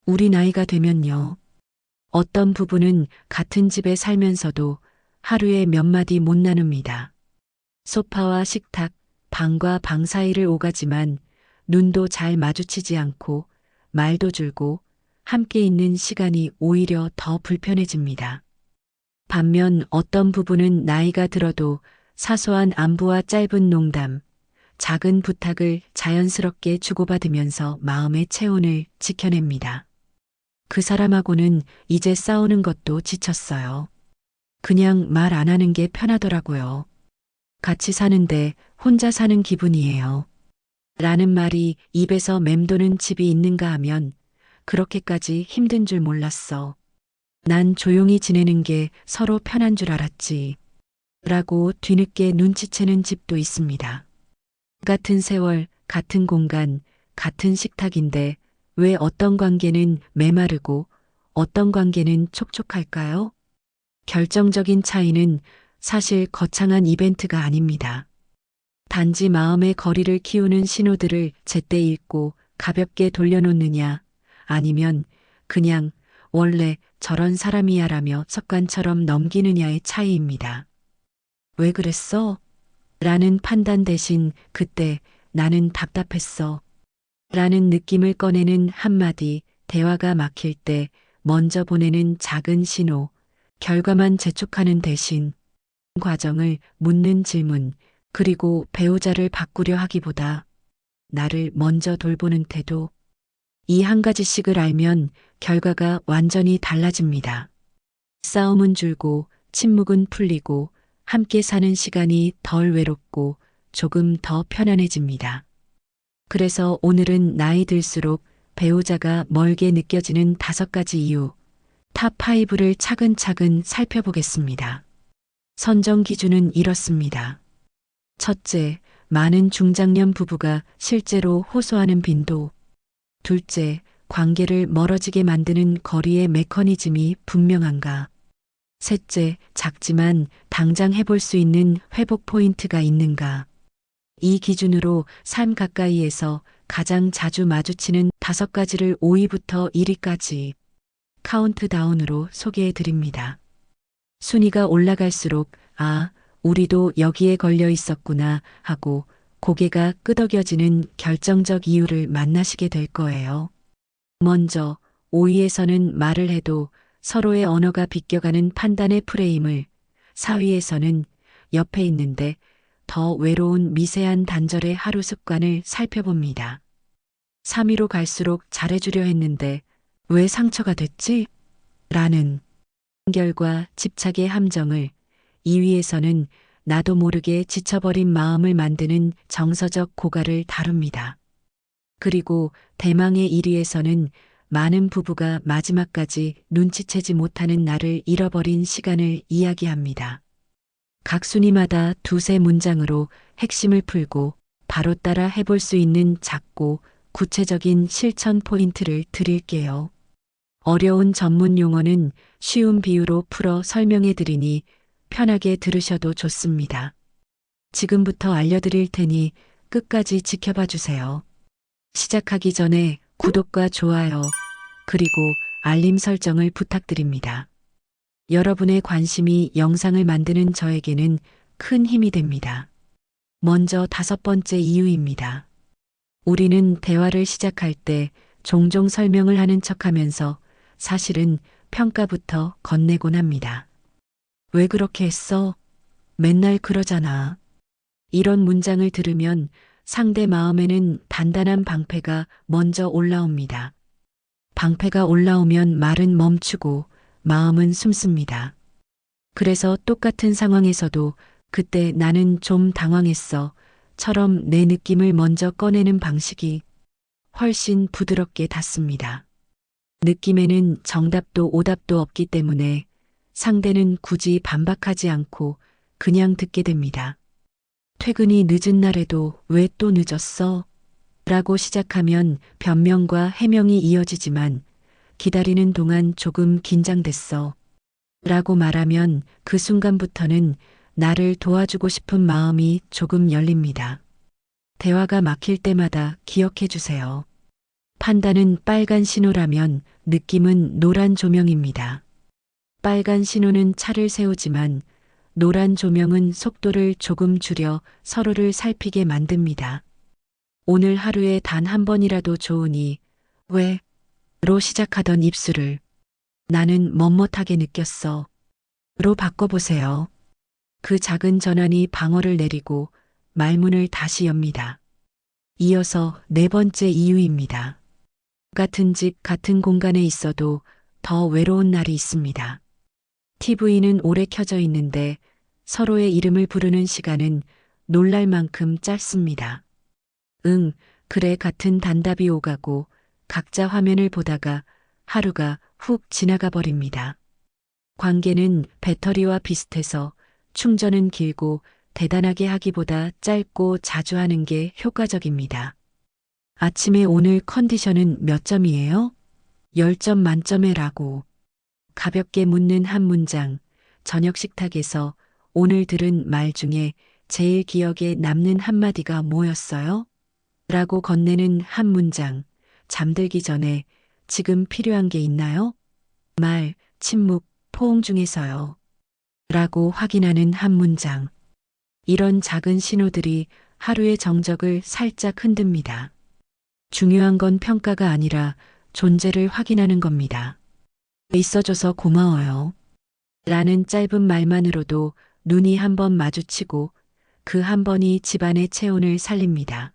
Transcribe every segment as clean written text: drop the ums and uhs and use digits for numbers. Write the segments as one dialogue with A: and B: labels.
A: 우리 나이가 되면요. 어떤 부부는 같은 집에 살면서도 하루에 몇 마디 못 나눕니다. 소파와 식탁, 방과 방 사이를 오가지만 눈도 잘 마주치지 않고 말도 줄고 함께 있는 시간이 오히려 더 불편해집니다. 반면 어떤 부부는 나이가 들어도 사소한 안부와 짧은 농담, 작은 부탁을 자연스럽게 주고받으면서 마음의 체온을 지켜냅니다. 그 사람하고는 이제 싸우는 것도 지쳤어요. 그냥 말 안 하는 게 편하더라고요. 같이 사는데 혼자 사는 기분이에요. 라는 말이 입에서 맴도는 집이 있는가 하면 그렇게까지 힘든 줄 몰랐어. 난 조용히 지내는 게 서로 편한 줄 알았지. 라고 뒤늦게 눈치채는 집도 있습니다. 같은 세월, 같은 공간, 같은 식탁인데 왜 어떤 관계는 메마르고 어떤 관계는 촉촉할까요? 결정적인 차이는 사실 거창한 이벤트가 아닙니다. 단지 마음의 거리를 키우는 신호들을 제때 읽고 가볍게 돌려놓느냐, 아니면 그냥 원래 저런 사람이야라며 습관처럼 넘기느냐의 차이입니다. 왜 그랬어? 라는 판단 대신 그때 나는 답답했어. 라는 느낌을 꺼내는 한마디, 대화가 막힐 때 먼저 보내는 작은 신호, 결과만 재촉하는 대신 과정을 묻는 질문, 그리고 배우자를 바꾸려 하기보다 나를 먼저 돌보는 태도, 이 한 가지씩을 알면 결과가 완전히 달라집니다. 싸움은 줄고 침묵은 풀리고 함께 사는 시간이 덜 외롭고 조금 더 편안해집니다. 그래서 오늘은 나이 들수록 배우자가 멀게 느껴지는 5가지 이유, 탑5를 차근차근 살펴보겠습니다. 선정 기준은 이렇습니다. 첫째, 많은 중장년 부부가 실제로 호소하는 빈도. 둘째, 관계를 멀어지게 만드는 거리의 메커니즘이 분명한가. 셋째, 작지만 당장 해볼 수 있는 회복 포인트가 있는가. 이 기준으로 삶 가까이에서 가장 자주 마주치는 5가지를 5위부터 1위까지 카운트다운으로 소개해 드립니다. 순위가 올라갈수록 아, 우리도 여기에 걸려 있었구나 하고 고개가 끄덕여지는 결정적 이유를 만나시게 될 거예요. 먼저 5위에서는 말을 해도 서로의 언어가 비껴가는 판단의 프레임을, 4위에서는 옆에 있는데 더 외로운 미세한 단절의 하루 습관을 살펴봅니다. 3위로 갈수록 잘해주려 했는데 왜 상처가 됐지? 라는 결과 집착의 함정을, 2위에서는 나도 모르게 지쳐버린 마음을 만드는 정서적 고갈을 다룹니다. 그리고 대망의 1위에서는 많은 부부가 마지막까지 눈치채지 못하는 나를 잃어버린 시간을 이야기합니다. 각 순위마다 2~3문장으로 핵심을 풀고 바로 따라 해볼 수 있는 작고 구체적인 실천 포인트를 드릴게요. 어려운 전문 용어는 쉬운 비유로 풀어 설명해 드리니 편하게 들으셔도 좋습니다. 지금부터 알려드릴 테니 끝까지 지켜봐 주세요. 시작하기 전에 구독과 좋아요, 그리고 알림 설정을 부탁드립니다. 여러분의 관심이 영상을 만드는 저에게는 큰 힘이 됩니다. 먼저 5번째 이유입니다. 우리는 대화를 시작할 때 종종 설명을 하는 척하면서 사실은 평가부터 건네곤 합니다. 왜 그렇게 했어? 맨날 그러잖아. 이런 문장을 들으면 상대 마음에는 단단한 방패가 먼저 올라옵니다. 방패가 올라오면 말은 멈추고 마음은 숨습니다. 그래서 똑같은 상황에서도 그때 나는 좀 당황했어 처럼 내 느낌을 먼저 꺼내는 방식이 훨씬 부드럽게 닿습니다. 느낌에는 정답도 오답도 없기 때문에 상대는 굳이 반박하지 않고 그냥 듣게 됩니다. 퇴근이 늦은 날에도 왜 또 늦었어? 라고 시작하면 변명과 해명이 이어지지만 기다리는 동안 조금 긴장됐어. 라고 말하면 그 순간부터는 나를 도와주고 싶은 마음이 조금 열립니다. 대화가 막힐 때마다 기억해 주세요. 판단은 빨간 신호라면 느낌은 노란 조명입니다. 빨간 신호는 차를 세우지만 노란 조명은 속도를 조금 줄여 서로를 살피게 만듭니다. 오늘 하루에 단 한 번이라도 좋으니 왜? 로 시작하던 입술을 나는 멋멋하게 느꼈어. 로 바꿔보세요. 그 작은 전환이 방어를 내리고 말문을 다시 엽니다. 이어서 네 번째 이유입니다. 같은 집, 같은 공간에 있어도 더 외로운 날이 있습니다. TV는 오래 켜져 있는데 서로의 이름을 부르는 시간은 놀랄 만큼 짧습니다. 응, 그래 같은 단답이 오가고 각자 화면을 보다가 하루가 훅 지나가 버립니다. 관계는 배터리와 비슷해서 충전은 길고 대단하게 하기보다 짧고 자주 하는 게 효과적입니다. 아침에 오늘 컨디션은 몇 점이에요? 10점 만점에 라고. 가볍게 묻는 한 문장, 저녁 식탁에서 오늘 들은 말 중에 제일 기억에 남는 한마디가 뭐였어요? 라고 건네는 한 문장, 잠들기 전에 지금 필요한 게 있나요? 말, 침묵, 포옹 중에서요. 라고 확인하는 한 문장. 이런 작은 신호들이 하루의 정적을 살짝 흔듭니다. 중요한 건 평가가 아니라 존재를 확인하는 겁니다. 있어줘서 고마워요. 라는 짧은 말만으로도 눈이 한 번 마주치고 그 한 번이 집안의 체온을 살립니다.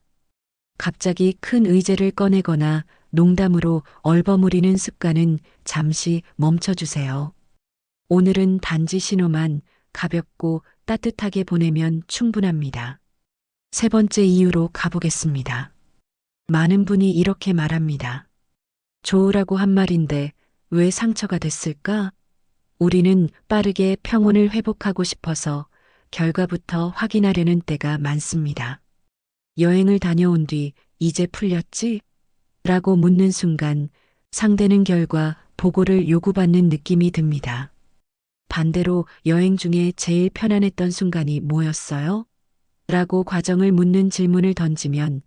A: 갑자기 큰 의제를 꺼내거나 농담으로 얼버무리는 습관은 잠시 멈춰주세요. 오늘은 단지 신호만 가볍고 따뜻하게 보내면 충분합니다. 세 번째 이유로 가보겠습니다. 많은 분이 이렇게 말합니다. 좋으라고 한 말인데 왜 상처가 됐을까? 우리는 빠르게 평온을 회복하고 싶어서 결과부터 확인하려는 때가 많습니다. 여행을 다녀온 뒤 이제 풀렸지? 라고 묻는 순간 상대는 결과 보고를 요구받는 느낌이 듭니다. 반대로 여행 중에 제일 편안했던 순간이 뭐였어요? 라고 과정을 묻는 질문을 던지면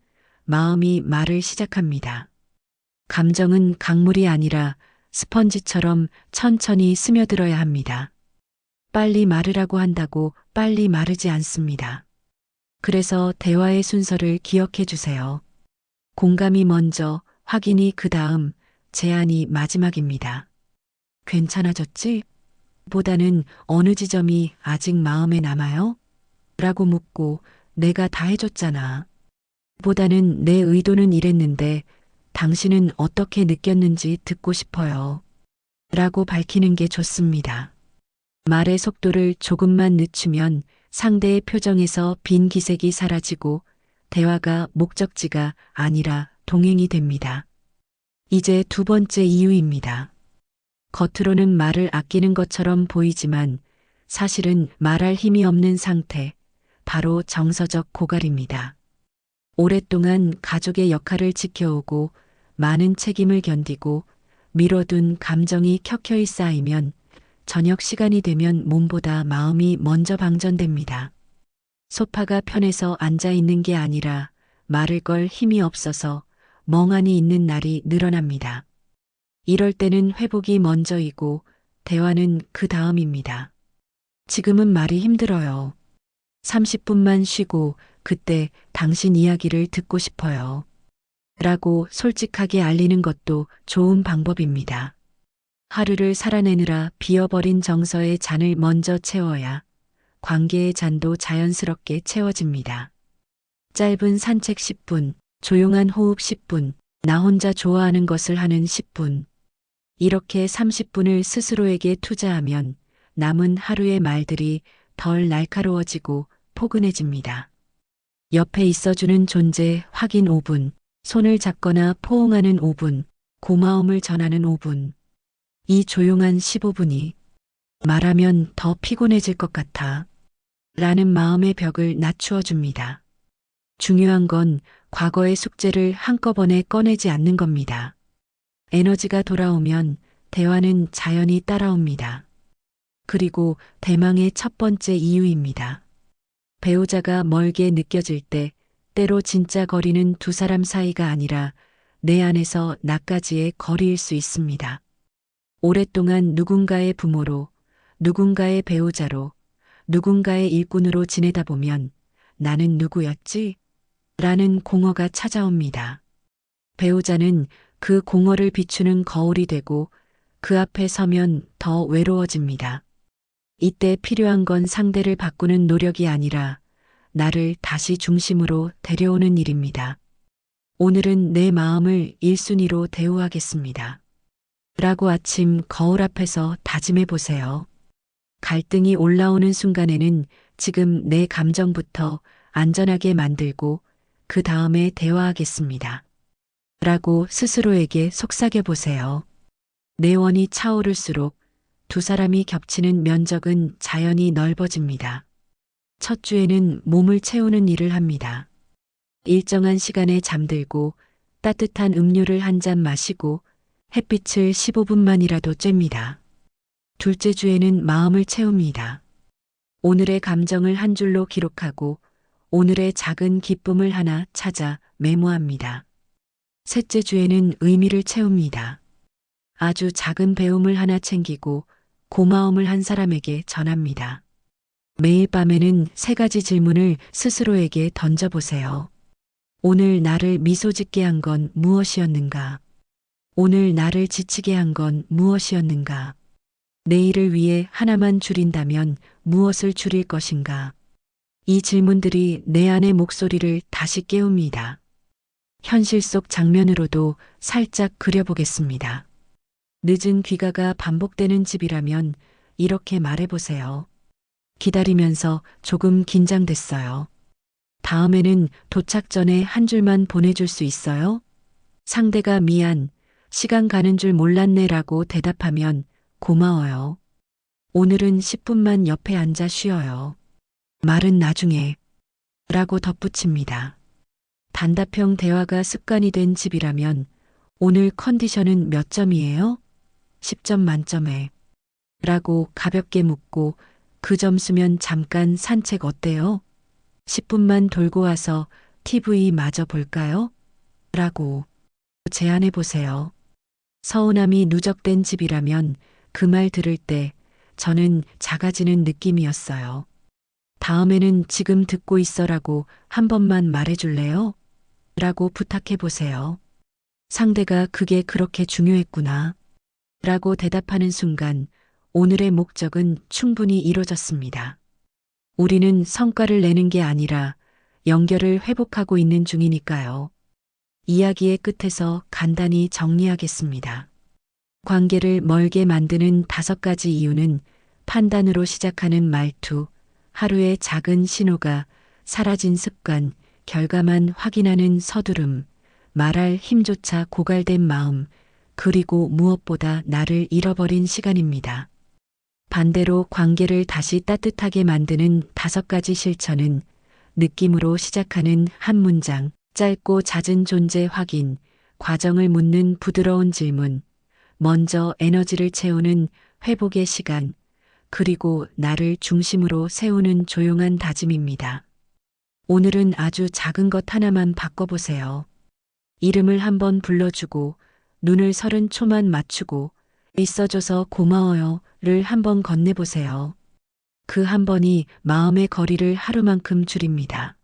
A: 마음이 말을 시작합니다. 감정은 강물이 아니라 스펀지처럼 천천히 스며들어야 합니다. 빨리 말으라고 한다고 빨리 마르지 않습니다. 그래서 대화의 순서를 기억해 주세요. 공감이 먼저, 확인이 그 다음, 제안이 마지막입니다. 괜찮아졌지? 보다는 어느 지점이 아직 마음에 남아요? 라고 묻고 내가 다 해줬잖아. 보다는 내 의도는 이랬는데 당신은 어떻게 느꼈는지 듣고 싶어요. 라고 밝히는 게 좋습니다. 말의 속도를 조금만 늦추면 상대의 표정에서 빈 기색이 사라지고 대화가 목적지가 아니라 동행이 됩니다. 이제 두 번째 이유입니다. 겉으로는 말을 아끼는 것처럼 보이지만 사실은 말할 힘이 없는 상태, 바로 정서적 고갈입니다. 오랫동안 가족의 역할을 지켜오고 많은 책임을 견디고 미뤄둔 감정이 켜켜이 쌓이면 저녁 시간이 되면 몸보다 마음이 먼저 방전됩니다. 소파가 편해서 앉아 있는 게 아니라 말을 걸 힘이 없어서 멍하니 있는 날이 늘어납니다. 이럴 때는 회복이 먼저이고 대화는 그 다음입니다. 지금은 말이 힘들어요. 30분만 쉬고 그때 당신 이야기를 듣고 싶어요. 라고 솔직하게 알리는 것도 좋은 방법입니다. 하루를 살아내느라 비어버린 정서의 잔을 먼저 채워야 관계의 잔도 자연스럽게 채워집니다. 짧은 산책 10분, 조용한 호흡 10분, 나 혼자 좋아하는 것을 하는 10분. 이렇게 30분을 스스로에게 투자하면 남은 하루의 말들이 덜 날카로워지고 포근해집니다. 옆에 있어주는 존재 확인 5분, 손을 잡거나 포옹하는 5분, 고마움을 전하는 5분. 이 조용한 15분이 말하면 더 피곤해질 것 같아. 라는 마음의 벽을 낮추어 줍니다. 중요한 건 과거의 숙제를 한꺼번에 꺼내지 않는 겁니다. 에너지가 돌아오면 대화는 자연히 따라옵니다. 그리고 대망의 첫 번째 이유입니다. 배우자가 멀게 느껴질 때 때로 진짜 거리는 두 사람 사이가 아니라 내 안에서 나까지의 거리일 수 있습니다. 오랫동안 누군가의 부모로, 누군가의 배우자로, 누군가의 일꾼으로 지내다 보면 나는 누구였지? 라는 공허가 찾아옵니다. 배우자는 그 공허를 비추는 거울이 되고 그 앞에 서면 더 외로워집니다. 이때 필요한 건 상대를 바꾸는 노력이 아니라 나를 다시 중심으로 데려오는 일입니다. 오늘은 내 마음을 1순위로 대우하겠습니다. 라고 아침 거울 앞에서 다짐해 보세요. 갈등이 올라오는 순간에는 지금 내 감정부터 안전하게 만들고 그 다음에 대화하겠습니다. 라고 스스로에게 속삭여 보세요. 내원이 차오를수록 두 사람이 겹치는 면적은 자연히 넓어집니다. 첫 주에는 몸을 채우는 일을 합니다. 일정한 시간에 잠들고 따뜻한 음료를 한 잔 마시고 햇빛을 15분만이라도 쬐입니다. 둘째 주에는 마음을 채웁니다. 오늘의 감정을 한 줄로 기록하고 오늘의 작은 기쁨을 하나 찾아 메모합니다. 셋째 주에는 의미를 채웁니다. 아주 작은 배움을 하나 챙기고 고마움을 한 사람에게 전합니다. 매일 밤에는 3가지 질문을 스스로에게 던져보세요. 오늘 나를 미소 짓게 한 건 무엇이었는가? 오늘 나를 지치게 한 건 무엇이었는가? 내일을 위해 하나만 줄인다면 무엇을 줄일 것인가? 이 질문들이 내 안의 목소리를 다시 깨웁니다. 현실 속 장면으로도 살짝 그려보겠습니다. 늦은 귀가가 반복되는 집이라면 이렇게 말해보세요. 기다리면서 조금 긴장됐어요. 다음에는 도착 전에 한 줄만 보내줄 수 있어요? 상대가 미안, 시간 가는 줄 몰랐네라고 대답하면 고마워요. 오늘은 10분만 옆에 앉아 쉬어요. 말은 나중에 라고 덧붙입니다. 단답형 대화가 습관이 된 집이라면 오늘 컨디션은 몇 점이에요? 10점 만점에 라고 가볍게 묻고 그 점수면 잠깐 산책 어때요? 10분만 돌고 와서 TV 마저 볼까요? 라고 제안해 보세요. 서운함이 누적된 집이라면 그 말 들을 때 저는 작아지는 느낌이었어요. 다음에는 지금 듣고 있어라고 한 번만 말해줄래요? 라고 부탁해 보세요. 상대가 그게 그렇게 중요했구나. 라고 대답하는 순간 오늘의 목적은 충분히 이루어졌습니다. 우리는 성과를 내는 게 아니라 연결을 회복하고 있는 중이니까요. 이야기의 끝에서 간단히 정리하겠습니다. 관계를 멀게 만드는 5가지 이유는 판단으로 시작하는 말투, 하루의 작은 신호가 사라진 습관, 결과만 확인하는 서두름, 말할 힘조차 고갈된 마음, 그리고 무엇보다 나를 잃어버린 시간입니다. 반대로 관계를 다시 따뜻하게 만드는 5가지 실천은 느낌으로 시작하는 한 문장, 짧고 잦은 존재 확인, 과정을 묻는 부드러운 질문, 먼저 에너지를 채우는 회복의 시간, 그리고 나를 중심으로 세우는 조용한 다짐입니다. 오늘은 아주 작은 것 하나만 바꿔보세요. 이름을 한번 불러주고 눈을 30초만 맞추고 있어줘서 고마워요를 한번 건네보세요. 그 한 번이 마음의 거리를 하루만큼 줄입니다.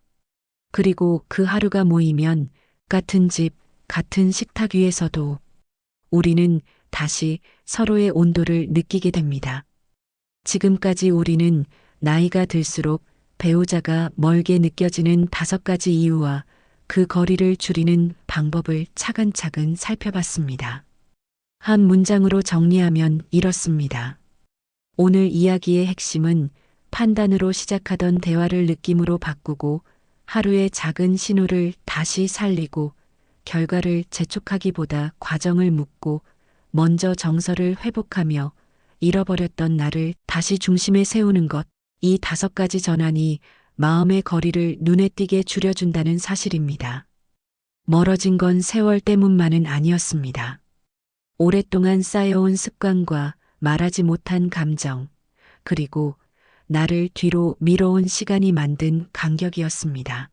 A: 그리고 그 하루가 모이면 같은 집, 같은 식탁 위에서도 우리는 다시 서로의 온도를 느끼게 됩니다. 지금까지 우리는 나이가 들수록 배우자가 멀게 느껴지는 5가지 이유와 그 거리를 줄이는 방법을 차근차근 살펴봤습니다. 한 문장으로 정리하면 이렇습니다. 오늘 이야기의 핵심은 판단으로 시작하던 대화를 느낌으로 바꾸고 하루의 작은 신호를 다시 살리고 결과를 재촉하기보다 과정을 묻고 먼저 정서를 회복하며 잃어버렸던 나를 다시 중심에 세우는 것, 이 5가지 전환이 마음의 거리를 눈에 띄게 줄여준다는 사실입니다. 멀어진 건 세월 때문만은 아니었습니다. 오랫동안 쌓여온 습관과 말하지 못한 감정, 그리고 나를 뒤로 밀어온 시간이 만든 간격이었습니다.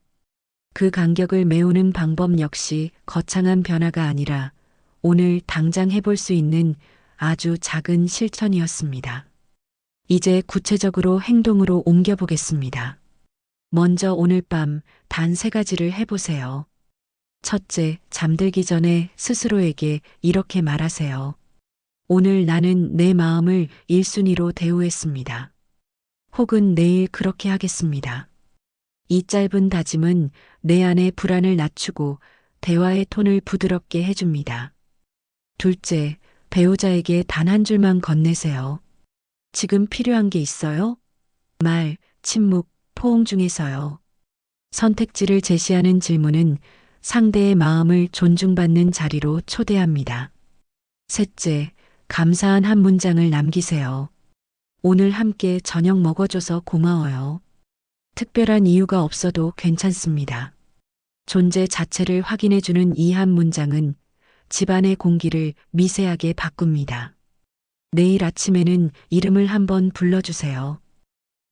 A: 그 간격을 메우는 방법 역시 거창한 변화가 아니라 오늘 당장 해볼 수 있는 아주 작은 실천이었습니다. 이제 구체적으로 행동으로 옮겨보겠습니다. 먼저 오늘 밤 단 3가지를 해보세요. 첫째, 잠들기 전에 스스로에게 이렇게 말하세요. 오늘 나는 내 마음을 1순위로 대우했습니다. 혹은 내일 그렇게 하겠습니다. 이 짧은 다짐은 내 안의 불안을 낮추고 대화의 톤을 부드럽게 해줍니다. 둘째, 배우자에게 단 한 줄만 건네세요. 지금 필요한 게 있어요? 말, 침묵, 포옹 중에서요. 선택지를 제시하는 질문은 상대의 마음을 존중받는 자리로 초대합니다. 셋째, 감사한 한 문장을 남기세요. 오늘 함께 저녁 먹어줘서 고마워요. 특별한 이유가 없어도 괜찮습니다. 존재 자체를 확인해주는 이 한 문장은 집안의 공기를 미세하게 바꿉니다. 내일 아침에는 이름을 한번 불러주세요.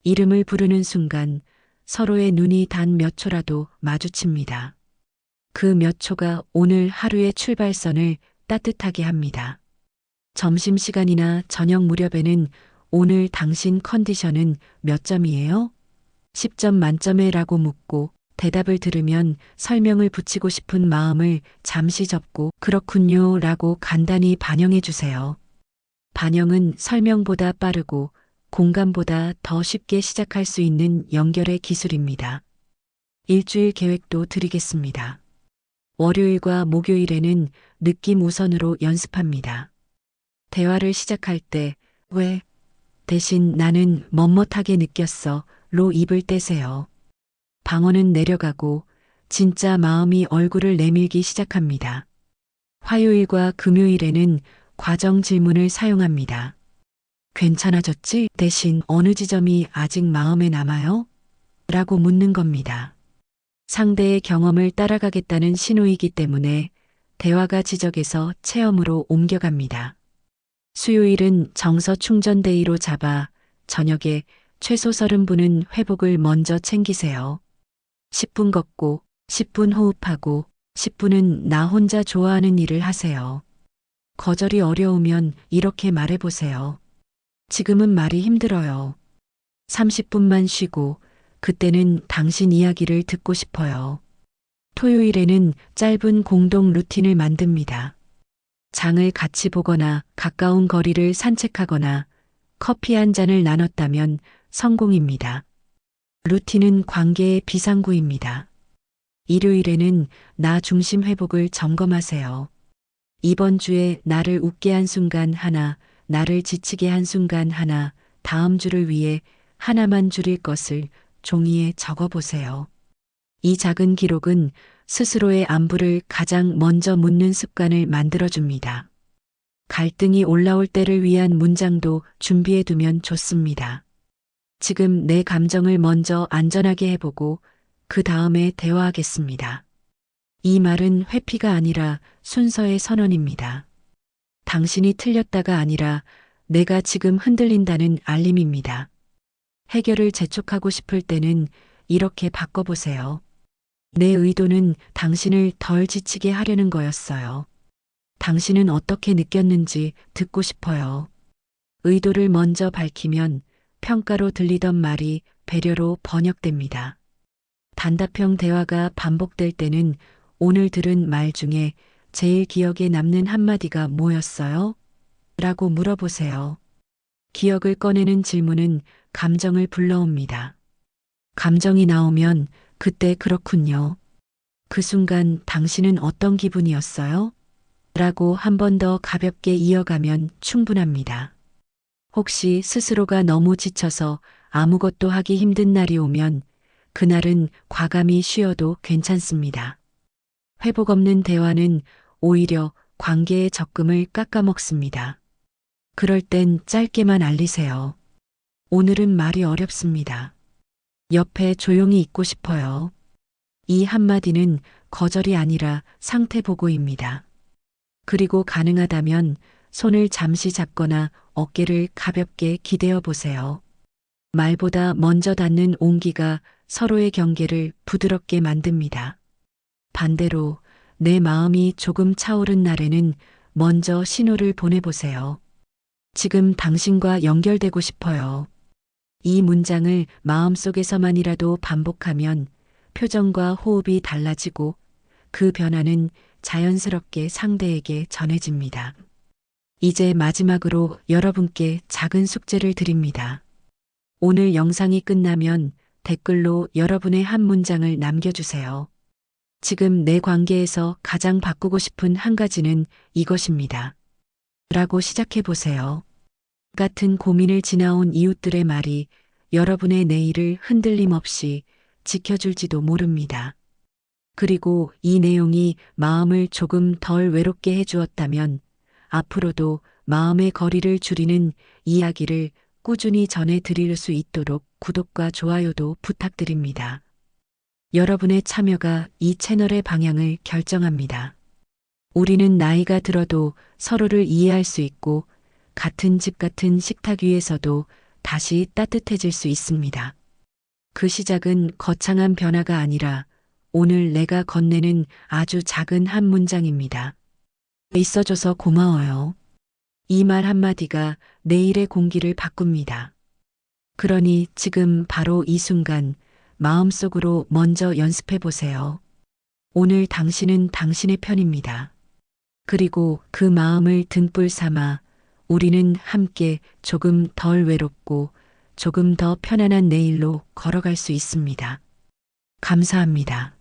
A: 이름을 부르는 순간 서로의 눈이 단 몇 초라도 마주칩니다. 그 몇 초가 오늘 하루의 출발선을 따뜻하게 합니다. 점심시간이나 저녁 무렵에는 오늘 당신 컨디션은 몇 점이에요? 10점 만점에 라고 묻고 대답을 들으면 설명을 붙이고 싶은 마음을 잠시 접고 그렇군요 라고 간단히 반영해 주세요. 반영은 설명보다 빠르고 공감보다 더 쉽게 시작할 수 있는 연결의 기술입니다. 일주일 계획도 드리겠습니다. 월요일과 목요일에는 느낌 우선으로 연습합니다. 대화를 시작할 때 왜? 대신 나는 멋멋하게 느꼈어 로 입을 떼세요. 방어는 내려가고 진짜 마음이 얼굴을 내밀기 시작합니다. 화요일과 금요일에는 과정 질문을 사용합니다. 괜찮아졌지? 대신 어느 지점이 아직 마음에 남아요? 라고 묻는 겁니다. 상대의 경험을 따라가겠다는 신호이기 때문에 대화가 지적에서 체험으로 옮겨갑니다. 수요일은 정서 충전데이로 잡아 저녁에 최소 30분은 회복을 먼저 챙기세요. 10분 걷고 10분 호흡하고 10분은 나 혼자 좋아하는 일을 하세요. 거절이 어려우면 이렇게 말해보세요. 지금은 말이 힘들어요. 30분만 쉬고 그때는 당신 이야기를 듣고 싶어요. 토요일에는 짧은 공동 루틴을 만듭니다. 장을 같이 보거나 가까운 거리를 산책하거나 커피 한 잔을 나눴다면 성공입니다. 루틴은 관계의 비상구입니다. 일요일에는 나 중심 회복을 점검하세요. 이번 주에 나를 웃게 한 순간 하나, 나를 지치게 한 순간 하나, 다음 주를 위해 하나만 줄일 것을 종이에 적어보세요. 이 작은 기록은 스스로의 안부를 가장 먼저 묻는 습관을 만들어줍니다. 갈등이 올라올 때를 위한 문장도 준비해두면 좋습니다. 지금 내 감정을 먼저 안전하게 해보고 그 다음에 대화하겠습니다. 이 말은 회피가 아니라 순서의 선언입니다. 당신이 틀렸다가 아니라 내가 지금 흔들린다는 알림입니다. 해결을 재촉하고 싶을 때는 이렇게 바꿔보세요. 내 의도는 당신을 덜 지치게 하려는 거였어요. 당신은 어떻게 느꼈는지 듣고 싶어요. 의도를 먼저 밝히면 평가로 들리던 말이 배려로 번역됩니다. 단답형 대화가 반복될 때는 오늘 들은 말 중에 제일 기억에 남는 한마디가 뭐였어요? 라고 물어보세요. 기억을 꺼내는 질문은 감정을 불러옵니다. 감정이 나오면 그때 그렇군요. 그 순간 당신은 어떤 기분이었어요? 라고 한 번 더 가볍게 이어가면 충분합니다. 혹시 스스로가 너무 지쳐서 아무것도 하기 힘든 날이 오면 그날은 과감히 쉬어도 괜찮습니다. 회복 없는 대화는 오히려 관계의 적금을 깎아먹습니다. 그럴 땐 짧게만 알리세요. 오늘은 말이 어렵습니다. 옆에 조용히 있고 싶어요. 이 한마디는 거절이 아니라 상태 보고입니다. 그리고 가능하다면 손을 잠시 잡거나 어깨를 가볍게 기대어 보세요. 말보다 먼저 닿는 온기가 서로의 경계를 부드럽게 만듭니다. 반대로 내 마음이 조금 차오른 날에는 먼저 신호를 보내보세요. 지금 당신과 연결되고 싶어요. 이 문장을 마음속에서만이라도 반복하면 표정과 호흡이 달라지고 그 변화는 자연스럽게 상대에게 전해집니다. 이제 마지막으로 여러분께 작은 숙제를 드립니다. 오늘 영상이 끝나면 댓글로 여러분의 한 문장을 남겨주세요. 지금 내 관계에서 가장 바꾸고 싶은 한 가지는 이것입니다. 라고 시작해 보세요. 같은 고민을 지나온 이웃들의 말이 여러분의 내일을 흔들림 없이 지켜줄지도 모릅니다. 그리고 이 내용이 마음을 조금 덜 외롭게 해주었다면 앞으로도 마음의 거리를 줄이는 이야기를 꾸준히 전해드릴 수 있도록 구독과 좋아요도 부탁드립니다. 여러분의 참여가 이 채널의 방향을 결정합니다. 우리는 나이가 들어도 서로를 이해할 수 있고 같은 집 같은 식탁 위에서도 다시 따뜻해질 수 있습니다. 그 시작은 거창한 변화가 아니라 오늘 내가 건네는 아주 작은 한 문장입니다. 있어줘서 고마워요. 이 말 한마디가 내일의 공기를 바꿉니다. 그러니 지금 바로 이 순간 마음속으로 먼저 연습해 보세요. 오늘 당신은 당신의 편입니다. 그리고 그 마음을 등불 삼아 우리는 함께 조금 덜 외롭고 조금 더 편안한 내일로 걸어갈 수 있습니다. 감사합니다.